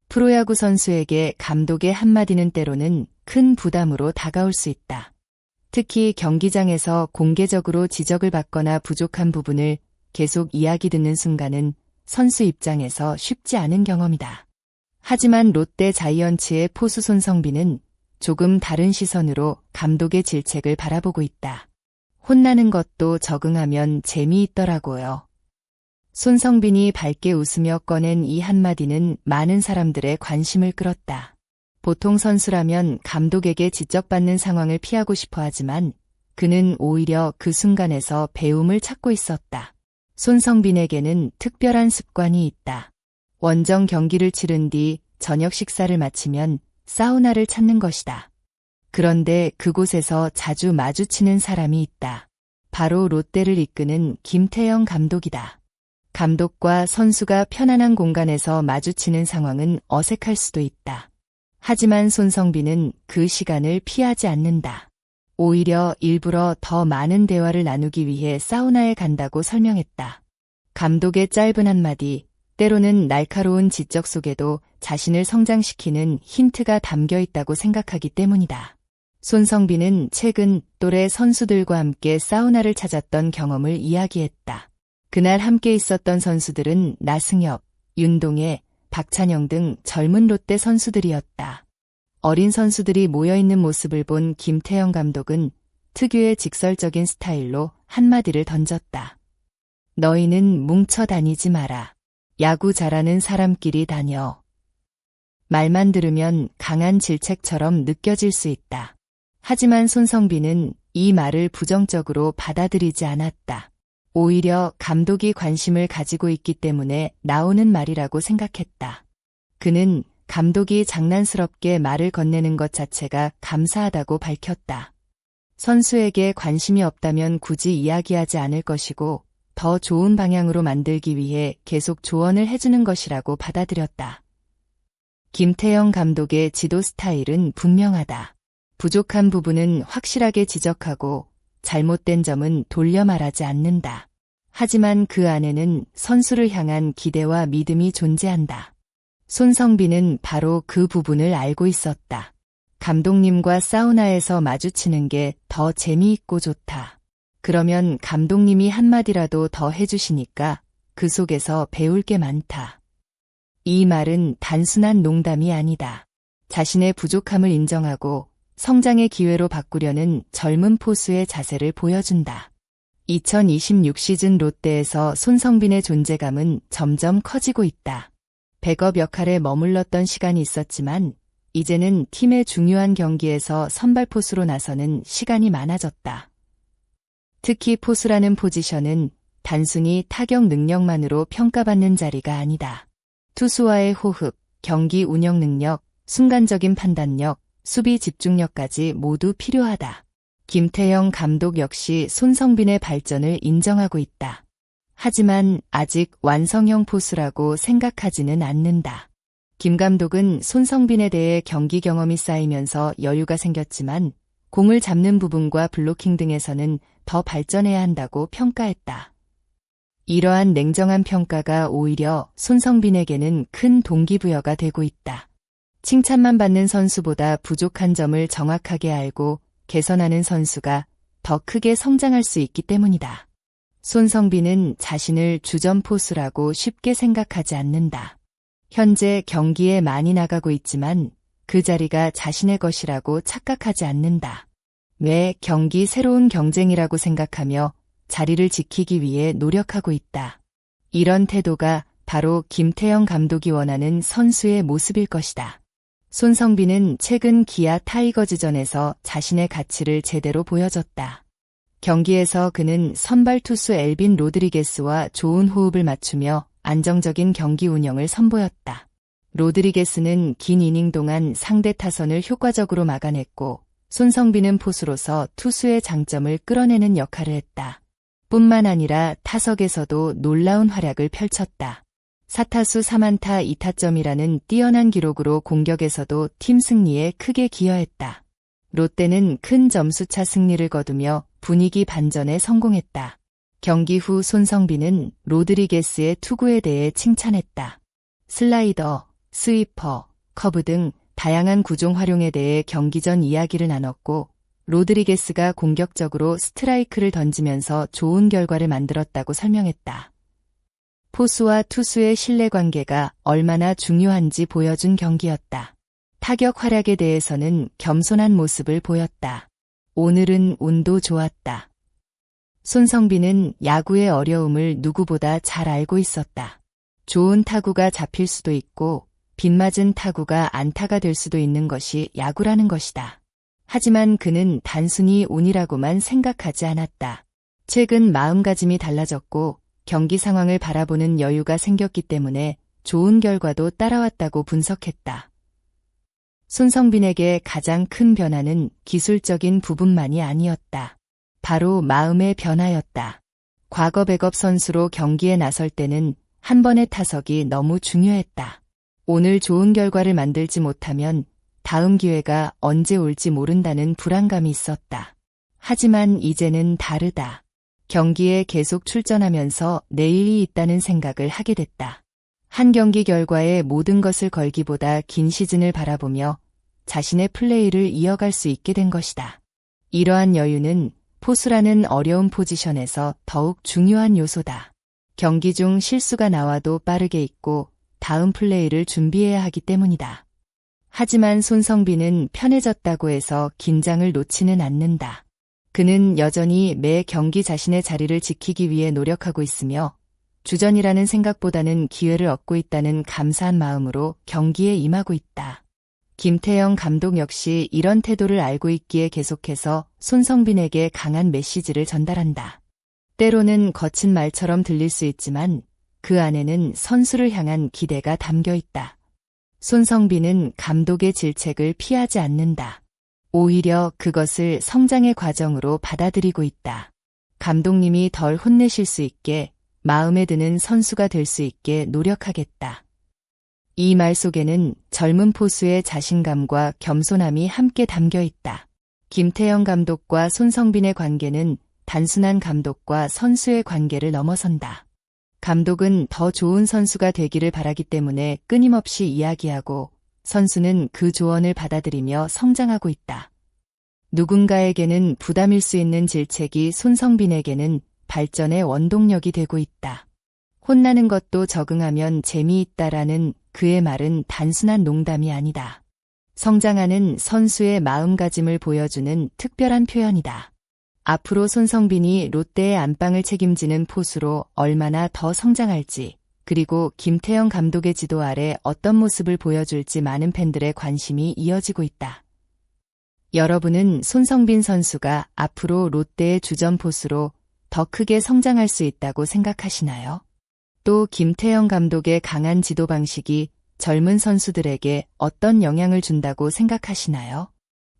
프로야구 선수에게 감독의 한마디는 때로는 큰 부담으로 다가올 수 있다. 특히 경기장에서 공개적으로 지적을 받거나 부족한 부분을 계속 이야기 듣는 순간은 선수 입장에서 쉽지 않은 경험이다. 하지만 롯데 자이언츠의 포수 손성빈은 조금 다른 시선으로 감독의 질책을 바라보고 있다. 혼나는 것도 적응하면 재미있더라고요. 손성빈이 밝게 웃으며 꺼낸 이 한마디는 많은 사람들의 관심을 끌었다. 보통 선수라면 감독에게 지적받는 상황을 피하고 싶어 하지만 그는 오히려 그 순간에서 배움을 찾고 있었다. 손성빈에게는 특별한 습관이 있다. 원정 경기를 치른 뒤 저녁 식사를 마치면 사우나를 찾는 것이다. 그런데 그곳에서 자주 마주치는 사람이 있다. 바로 롯데를 이끄는 김태형 감독이다. 감독과 선수가 편안한 공간에서 마주치는 상황은 어색할 수도 있다. 하지만 손성빈은 그 시간을 피하지 않는다. 오히려 일부러 더 많은 대화를 나누기 위해 사우나에 간다고 설명했다. 감독의 짧은 한마디, 때로는 날카로운 지적 속에도 자신을 성장시키는 힌트가 담겨 있다고 생각하기 때문이다. 손성빈은 최근 또래 선수들과 함께 사우나를 찾았던 경험을 이야기했다. 그날 함께 있었던 선수들은 나승엽, 윤동해, 박찬영 등 젊은 롯데 선수들이었다. 어린 선수들이 모여있는 모습을 본 김태형 감독은 특유의 직설적인 스타일로 한마디를 던졌다. 너희는 뭉쳐 다니지 마라. 야구 잘하는 사람끼리 다녀. 말만 들으면 강한 질책처럼 느껴질 수 있다. 하지만 손성빈은 이 말을 부정적으로 받아들이지 않았다. 오히려 감독이 관심을 가지고 있기 때문에 나오는 말이라고 생각했다. 그는 감독이 장난스럽게 말을 건네는 것 자체가 감사하다고 밝혔다. 선수에게 관심이 없다면 굳이 이야기하지 않을 것이고 더 좋은 방향으로 만들기 위해 계속 조언을 해주는 것이라고 받아들였다. 김태형 감독의 지도 스타일은 분명하다. 부족한 부분은 확실하게 지적하고 잘못된 점은 돌려 말하지 않는다. 하지만 그 안에는 선수를 향한 기대와 믿음이 존재한다. 손성빈은 바로 그 부분을 알고 있었다. 감독님과 사우나에서 마주치는 게 더 재미있고 좋다. 그러면 감독님이 한마디라도 더 해주시니까 그 속에서 배울 게 많다. 이 말은 단순한 농담이 아니다. 자신의 부족함을 인정하고 성장의 기회로 바꾸려는 젊은 포수의 자세를 보여준다. 2026 시즌 롯데에서 손성빈의 존재감은 점점 커지고 있다. 백업 역할에 머물렀던 시간이 있었지만 이제는 팀의 중요한 경기에서 선발 포수로 나서는 시간이 많아졌다. 특히 포수라는 포지션은 단순히 타격 능력만으로 평가받는 자리가 아니다. 투수와의 호흡, 경기 운영 능력, 순간적인 판단력, 수비 집중력까지 모두 필요하다. 김태형 감독 역시 손성빈의 발전을 인정하고 있다. 하지만 아직 완성형 포수라고 생각하지는 않는다. 김 감독은 손성빈에 대해 경기 경험이 쌓이면서 여유가 생겼지만 공을 잡는 부분과 블로킹 등에서는 더 발전해야 한다고 평가했다. 이러한 냉정한 평가가 오히려 손성빈에게는 큰 동기부여가 되고 있다. 칭찬만 받는 선수보다 부족한 점을 정확하게 알고 개선하는 선수가 더 크게 성장할 수 있기 때문이다. 손성빈은 자신을 주전 포수라고 쉽게 생각하지 않는다. 현재 경기에 많이 나가고 있지만 그 자리가 자신의 것이라고 착각하지 않는다. 매 경기 새로운 경쟁이라고 생각하며 자리를 지키기 위해 노력하고 있다. 이런 태도가 바로 김태형 감독이 원하는 선수의 모습일 것이다. 손성빈은 최근 기아 타이거즈전에서 자신의 가치를 제대로 보여줬다. 경기에서 그는 선발 투수 엘빈 로드리게스와 좋은 호흡을 맞추며 안정적인 경기 운영을 선보였다. 로드리게스는 긴 이닝 동안 상대 타선을 효과적으로 막아냈고 손성빈은 포수로서 투수의 장점을 끌어내는 역할을 했다. 뿐만 아니라 타석에서도 놀라운 활약을 펼쳤다. 4타수 3안타 2타점이라는 뛰어난 기록으로 공격에서도 팀 승리에 크게 기여했다. 롯데는 큰 점수차 승리를 거두며 분위기 반전에 성공했다. 경기 후 손성빈은 로드리게스의 투구에 대해 칭찬했다. 슬라이더, 스위퍼, 커브 등 다양한 구종 활용에 대해 경기 전 이야기를 나눴고, 로드리게스가 공격적으로 스트라이크를 던지면서 좋은 결과를 만들었다고 설명했다. 포수와 투수의 신뢰관계가 얼마나 중요한지 보여준 경기였다. 타격 활약에 대해서는 겸손한 모습을 보였다. 오늘은 운도 좋았다. 손성빈은 야구의 어려움을 누구보다 잘 알고 있었다. 좋은 타구가 잡힐 수도 있고 빗맞은 타구가 안타가 될 수도 있는 것이 야구라는 것이다. 하지만 그는 단순히 운이라고만 생각하지 않았다. 최근 마음가짐이 달라졌고 경기 상황을 바라보는 여유가 생겼기 때문에 좋은 결과도 따라왔다고 분석했다. 손성빈에게 가장 큰 변화는 기술적인 부분만이 아니었다. 바로 마음의 변화였다. 과거 백업 선수로 경기에 나설 때는 한 번의 타석이 너무 중요했다. 오늘 좋은 결과를 만들지 못하면 다음 기회가 언제 올지 모른다는 불안감이 있었다. 하지만 이제는 다르다. 경기에 계속 출전하면서 내일이 있다는 생각을 하게 됐다. 한 경기 결과에 모든 것을 걸기보다 긴 시즌을 바라보며 자신의 플레이를 이어갈 수 있게 된 것이다. 이러한 여유는 포수라는 어려운 포지션에서 더욱 중요한 요소다. 경기 중 실수가 나와도 빠르게 잊고 다음 플레이를 준비해야 하기 때문이다. 하지만 손성빈은 편해졌다고 해서 긴장을 놓지는 않는다. 그는 여전히 매 경기 자신의 자리를 지키기 위해 노력하고 있으며 주전이라는 생각보다는 기회를 얻고 있다는 감사한 마음으로 경기에 임하고 있다. 김태형 감독 역시 이런 태도를 알고 있기에 계속해서 손성빈에게 강한 메시지를 전달한다. 때로는 거친 말처럼 들릴 수 있지만 그 안에는 선수를 향한 기대가 담겨 있다. 손성빈은 감독의 질책을 피하지 않는다. 오히려 그것을 성장의 과정으로 받아들이고 있다. 감독님이 덜 혼내실 수 있게 마음에 드는 선수가 될 수 있게 노력하겠다. 이 말 속에는 젊은 포수의 자신감과 겸손함이 함께 담겨 있다. 김태형 감독과 손성빈의 관계는 단순한 감독과 선수의 관계를 넘어선다. 감독은 더 좋은 선수가 되기를 바라기 때문에 끊임없이 이야기하고 선수는 그 조언을 받아들이며 성장하고 있다. 누군가에게는 부담일 수 있는 질책이 손성빈에게는 발전의 원동력이 되고 있다. 혼나는 것도 적응하면 재미있다라는 그의 말은 단순한 농담이 아니다. 성장하는 선수의 마음가짐을 보여주는 특별한 표현이다. 앞으로 손성빈이 롯데의 안방을 책임지는 포수로 얼마나 더 성장할지, 그리고 김태형 감독의 지도 아래 어떤 모습을 보여줄지 많은 팬들의 관심이 이어지고 있다. 여러분은 손성빈 선수가 앞으로 롯데의 주전 포수로 더 크게 성장할 수 있다고 생각하시나요? 또 김태형 감독의 강한 지도 방식이 젊은 선수들에게 어떤 영향을 준다고 생각하시나요?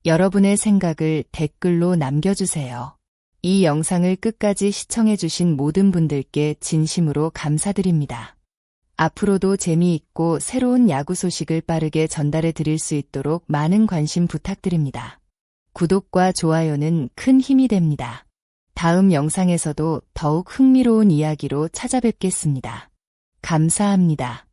여러분의 생각을 댓글로 남겨주세요. 이 영상을 끝까지 시청해주신 모든 분들께 진심으로 감사드립니다. 앞으로도 재미있고 새로운 야구 소식을 빠르게 전달해 드릴 수 있도록 많은 관심 부탁드립니다. 구독과 좋아요는 큰 힘이 됩니다. 다음 영상에서도 더욱 흥미로운 이야기로 찾아뵙겠습니다. 감사합니다.